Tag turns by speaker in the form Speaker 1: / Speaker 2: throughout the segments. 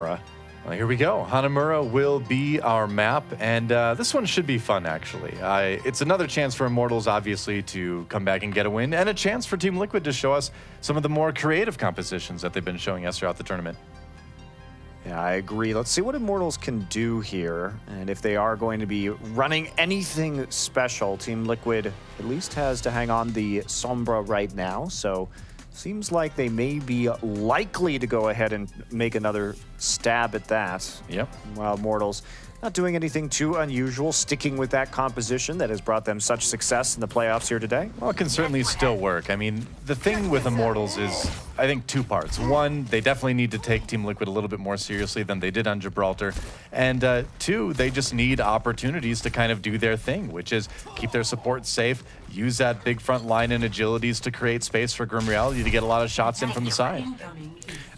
Speaker 1: Well, here we go. Hanamura will be our map, and this one should be fun, actually. It's another chance for Immortals, obviously, to come back and get a win, and a chance for Team Liquid to show us some of the more creative compositions that they've been showing us throughout the tournament.
Speaker 2: Yeah, I agree. Let's see what Immortals can do here, and if they are going to be running anything special. Team Liquid at least has to hang on the Sombra right now, so seems like they may be likely to go ahead and make another stab at that.
Speaker 1: Yep.
Speaker 2: While Immortals not doing anything too unusual, sticking with that composition that has brought them such success in the playoffs here today.
Speaker 1: Well, it can certainly still work. I mean, the thing with Immortals is, I think, two parts. One, they definitely need to take Team Liquid a little bit more seriously than they did on Gibraltar. And two, they just need opportunities to kind of do their thing, which is keep their support safe, use that big front line and agilities to create space for Grim Reality to get a lot of shots in from the side.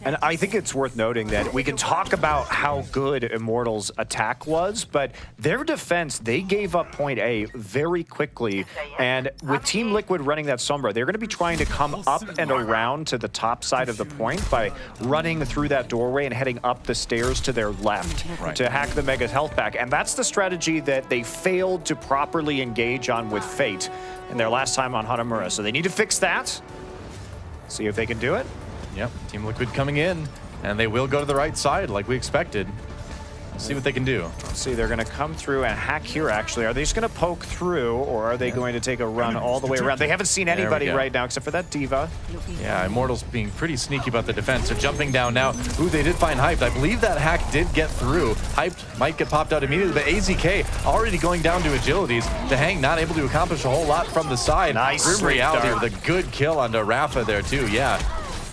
Speaker 2: And I think it's worth noting that we can talk about how good Immortals' attack was, but their defense, they gave up point A very quickly. And with Team Liquid running that Sombra, they're going to be trying to come up and around to the top side of the point by running through that doorway and heading up the stairs to their left to hack the Mega's health back. And that's the strategy that they failed to properly engage on with Fate in their last time on Hanamura. So they need to fix that, see if they can do it.
Speaker 1: Yep, Team Liquid coming in, and they will go to the right side like we expected. Let's see what they can do.
Speaker 2: Let's see, they're going to come through and hack here, actually. Are they just going to poke through, or are they going to take a run all the way around? They haven't seen anybody right now except for that Diva.
Speaker 1: Yeah, Immortals being pretty sneaky about the defense. They're jumping down now. Ooh, they did find Hyped. I believe that hack did get through. Hyped might get popped out immediately, but AZK already going down to agilities. The Hang not able to accomplish a whole lot from the side.
Speaker 2: Nice.
Speaker 1: Grim Reality with a good kill onto Rafa there too, yeah.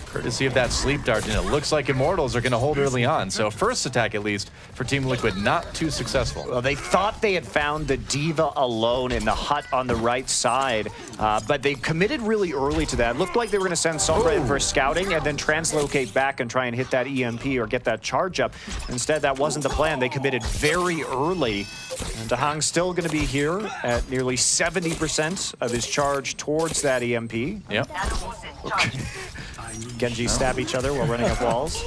Speaker 1: Courtesy of that sleep dart, and it looks like Immortals are going to hold early on. So first attack, at least, for Team Liquid, not too successful.
Speaker 2: Well, they thought they had found the Diva alone in the hut on the right side, but they committed really early to that. It looked like they were going to send Sombra in for scouting and then translocate back and try and hit that EMP or get that charge up. Instead, that wasn't the plan. They committed very early. And Dahang's still going to be here at nearly 70% of his charge towards that EMP.
Speaker 1: Yep.
Speaker 2: Okay. Genji stab each other while running up walls.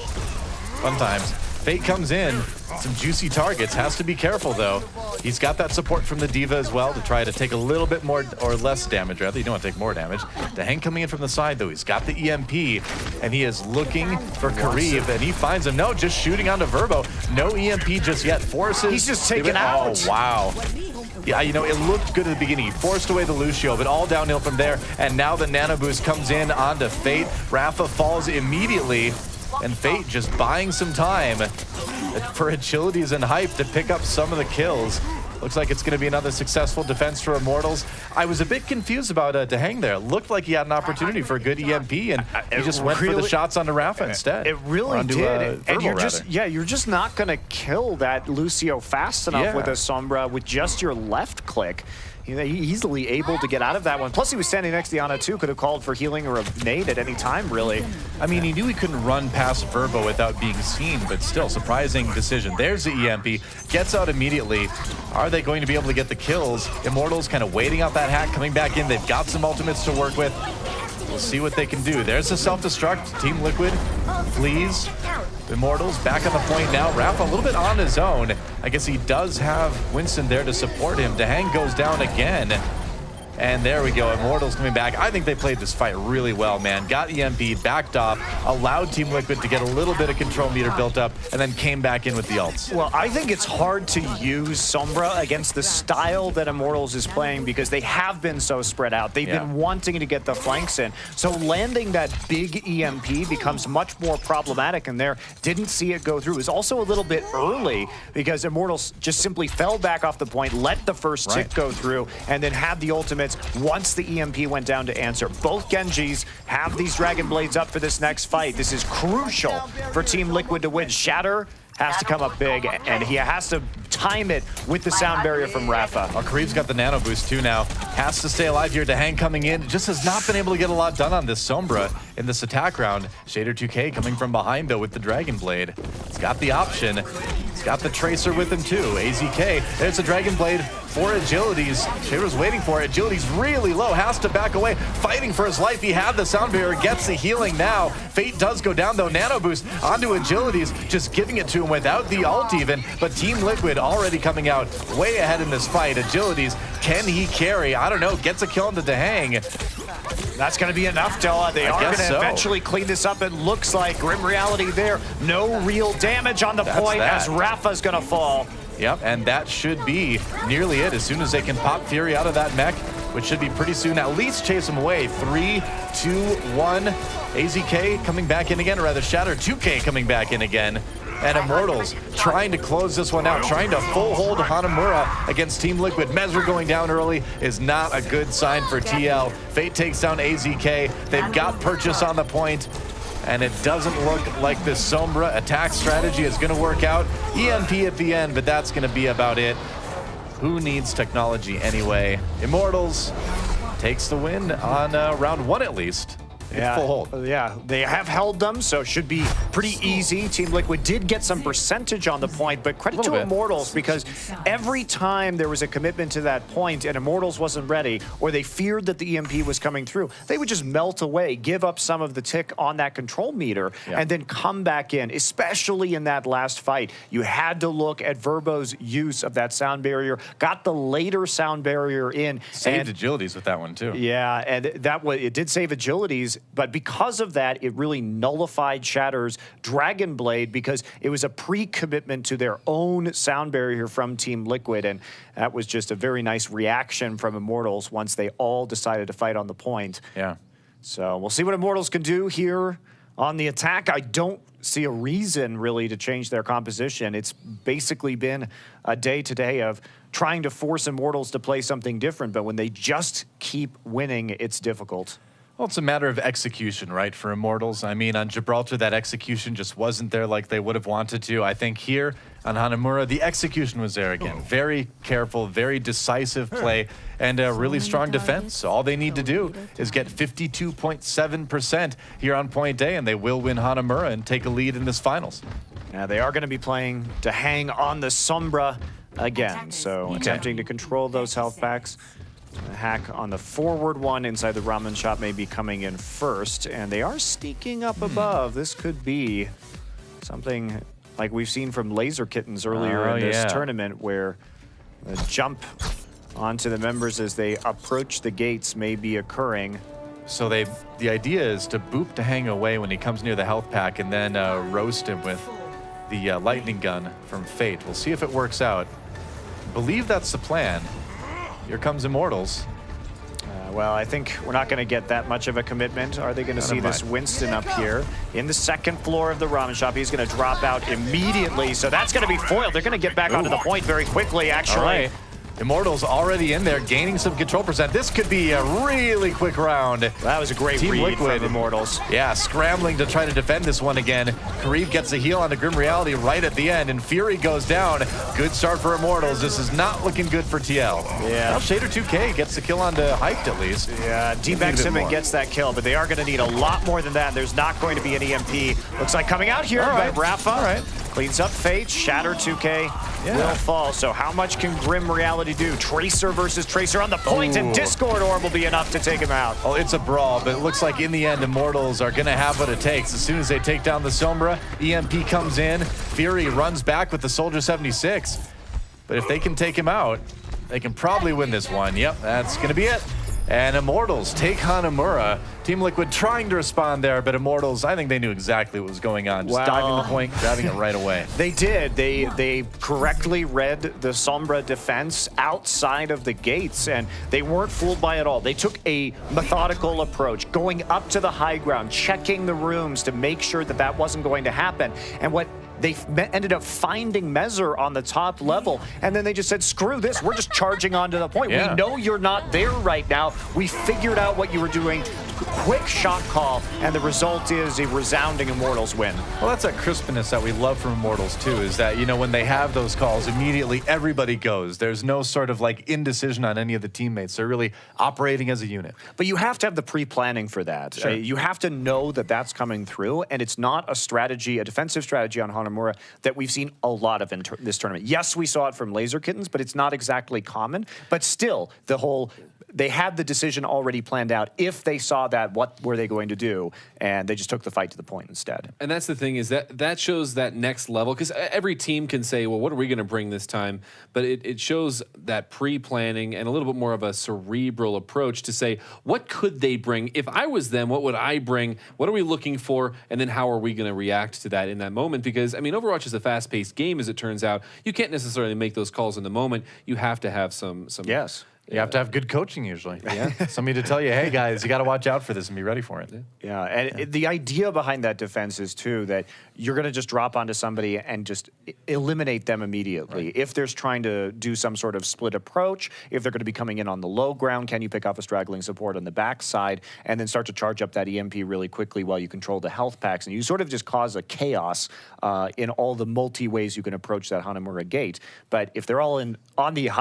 Speaker 1: Fun times. Fate comes in, some juicy targets, has to be careful though. He's got that support from the Diva as well to try to take a little bit more, or less damage rather. You don't want to take more damage. The Hang coming in from the side though, he's got the EMP, and he is looking for Karib, and he finds him. No, just shooting onto Verbo. No EMP just yet. Forces.
Speaker 2: He's just taken out.
Speaker 1: Oh, wow. Yeah, you know, it looked good at the beginning. He forced away the Lucio, but all downhill from there. And now the Nano Boost comes in onto Fate. Rafa falls immediately, and Fate just buying some time for Agilities and Hype to pick up some of the kills. Looks like it's going to be another successful defense for Immortals. I was a bit confused about Dahang there. It looked like he had an opportunity for a good EMP, and he just went for the shots onto Rafa instead.
Speaker 2: It really did. And you're just not going to kill that Lucio fast enough with a Sombra with just your left click. He's easily able to get out of that one. Plus, he was standing next to Ana too. Could have called for healing or a nade at any time, really.
Speaker 1: I mean, he knew he couldn't run past Verbo without being seen, but still, surprising decision. There's the EMP. Gets out immediately. Are they going to be able to get the kills? Immortals kind of waiting out that hack, coming back in. They've got some ultimates to work with. We'll see what they can do. There's the self-destruct. Team Liquid flees. Immortals back on the point now. Rafa a little bit on his own. I guess he does have Winston there to support him. Dahang goes down again. And there we go, Immortals coming back. I think they played this fight really well, man. Got EMP'd, backed off, allowed Team Liquid to get a little bit of control meter built up, and then came back in with the ults.
Speaker 2: Well, I think it's hard to use Sombra against the style that Immortals is playing because they have been so spread out. They've been wanting to get the flanks in. So landing that big EMP becomes much more problematic, and there didn't see it go through. It was also a little bit early because Immortals just simply fell back off the point, let the first tick go through, and then had the ultimates once the EMP went down to answer. Both Genjis have these Dragon Blades up for this next fight. This is crucial for Team Liquid to win. Shatter has to come up big, and he has to time it with the sound barrier from Rafa.
Speaker 1: Well, Karib's got the Nano Boost too now. Has to stay alive here. Dahang coming in. Just has not been able to get a lot done on this Sombra in this attack round. Shader 2K coming from behind though with the Dragon Blade. He's got the option. He's got the Tracer with him too. AZK, there's the Dragon Blade. for Agilities. Shader's waiting for it. Agilities really low, has to back away, fighting for his life. He had the sound barrier, gets the healing now. Fate does go down though. Nano boost onto Agilities, just giving it to him without the ult even. But Team Liquid already coming out way ahead in this fight. Agilities, can he carry? I don't know, gets a kill into Dahang.
Speaker 2: That's going to be enough, Doa. They are going to eventually clean this up. It looks like Grim Reality there. No real damage on the point as Rafa's going to fall.
Speaker 1: Yep, and that should be nearly it. As soon as they can pop Fury out of that mech, which should be pretty soon, at least chase him away. 3, 2, 1. AZK coming back in again, or rather Shatter 2K coming back in again. And Immortals trying to close this one out, trying to full hold Hanamura against Team Liquid. Mezra going down early is not a good sign for TL. Fate takes down AZK. They've got Purchase on the point, and it doesn't look like this Sombra attack strategy is going to work out. EMP at the end, but that's going to be about it. Who needs technology anyway? Immortals takes the win on round 1 at least.
Speaker 2: Yeah,
Speaker 1: full hold.
Speaker 2: Yeah, they have held them, so it should be pretty easy. Team Liquid did get some percentage on the point, but credit to Immortals, because every time there was a commitment to that point and Immortals wasn't ready, or they feared that the EMP was coming through, they would just melt away, give up some of the tick on that control meter, and then come back in, especially in that last fight. You had to look at Verbo's use of that sound barrier, got the later sound barrier in.
Speaker 1: Saved Agilities with that one too.
Speaker 2: Yeah, and it did save Agilities, but because of that, it really nullified Shatter's Dragon Blade because it was a pre-commitment to their own sound barrier from Team Liquid, and that was just a very nice reaction from Immortals once they all decided to fight on the point.
Speaker 1: Yeah.
Speaker 2: So we'll see what Immortals can do here on the attack. I don't see a reason really to change their composition. It's basically been a day-to-day of trying to force Immortals to play something different, but when they just keep winning, it's difficult.
Speaker 1: Well, it's a matter of execution, right, for Immortals. I mean, on Gibraltar, that execution just wasn't there like they would have wanted to. I think here on Hanamura, the execution was there again. Very careful, very decisive play, and a really strong defense. So all they need to do is get 52.7% here on point A, and they will win Hanamura and take a lead in this finals.
Speaker 2: Yeah, they are going to be playing to hang on the Sombra again, so attempting to control those health packs. A hack on the forward one inside the ramen shop may be coming in first, and they are sneaking up above. This could be something like we've seen from Laser Kittens earlier in this tournament, where the jump onto the members as they approach the gates may be occurring.
Speaker 1: So the idea is to boop to hang away when he comes near the health pack, and then roast him with the lightning gun from Fate. We'll see if it works out. I believe that's the plan. Here comes Immortals.
Speaker 2: Well, I think we're not going to get that much of a commitment. Are they going to see this Winston up here in the second floor of the ramen shop? He's going to drop out immediately, so that's going to be foiled. They're going to get back onto the point very quickly, actually.
Speaker 1: All right. Immortals already in there, gaining some control percent. This could be a really quick round.
Speaker 2: That was a great read from Immortals.
Speaker 1: Yeah, scrambling to try to defend this one again. Kareev gets a heal onto Grim Reality right at the end, and Fury goes down. Good start for Immortals. This is not looking good for TL.
Speaker 2: Yeah.
Speaker 1: Well, Shader 2K gets the kill onto Hyped at least.
Speaker 2: Yeah, D-Backs him and gets that kill, but they are going to need a lot more than that. There's not going to be an EMP. Looks like coming out here by Rafa. Cleans up Fate. Shatter 2K will fall. So how much can Grim Reality do? Tracer versus Tracer on the point, and Discord Orb will be enough to take him out.
Speaker 1: Oh, it's a brawl, but it looks like in the end, Immortals are going to have what it takes. As soon as they take down the Sombra, EMP comes in. Fury runs back with the Soldier 76. But if they can take him out, they can probably win this one. Yep, that's going to be it. And Immortals take Hanamura. Team Liquid trying to respond there, but Immortals, I think they knew exactly what was going on. Just diving the point, grabbing it right away.
Speaker 2: They did. They correctly read the Sombra defense outside of the gates, and they weren't fooled by it all. They took a methodical approach, going up to the high ground, checking the rooms to make sure that that wasn't going to happen. And what they ended up finding Mezr on the top level, and then they just said, screw this, we're just charging onto the point. We know you're not there right now. We figured out what you were doing. quick shot call, and the result is a resounding Immortals win.
Speaker 1: Well, that's that crispness that we love from Immortals, too, is that, you know, when they have those calls, immediately everybody goes. There's no sort of, like, indecision on any of the teammates. They're really operating as a unit.
Speaker 2: But you have to have the pre-planning for that.
Speaker 1: Sure.
Speaker 2: You have to know that that's coming through, and it's not a strategy, a defensive strategy on Hanamura that we've seen a lot of in this tournament. Yes, we saw it from Laser Kittens, but it's not exactly common. But still, the whole... They had the decision already planned out. If they saw that, what were they going to do? And they just took the fight to the point instead.
Speaker 3: And that's the thing, is that shows that next level, because every team can say, well, what are we going to bring this time? But it shows that pre-planning and a little bit more of a cerebral approach to say, what could they bring? If I was them, what would I bring? What are we looking for? And then how are we going to react to that in that moment? Because, I mean, Overwatch is a fast-paced game, as it turns out. You can't necessarily make those calls in the moment. You have to have some
Speaker 2: Yes.
Speaker 1: You have to have good coaching usually. Yeah. Somebody to tell you, hey, guys, you got to watch out for this and be ready for it.
Speaker 2: Yeah, and the idea behind that defense is, too, that you're going to just drop onto somebody and just eliminate them immediately. Right. If there's trying to do some sort of split approach, if they're going to be coming in on the low ground, can you pick off a straggling support on the backside and then start to charge up that EMP really quickly while you control the health packs? And you sort of just cause a chaos in all the multi ways you can approach that Hanamura gate. But if they're all on the high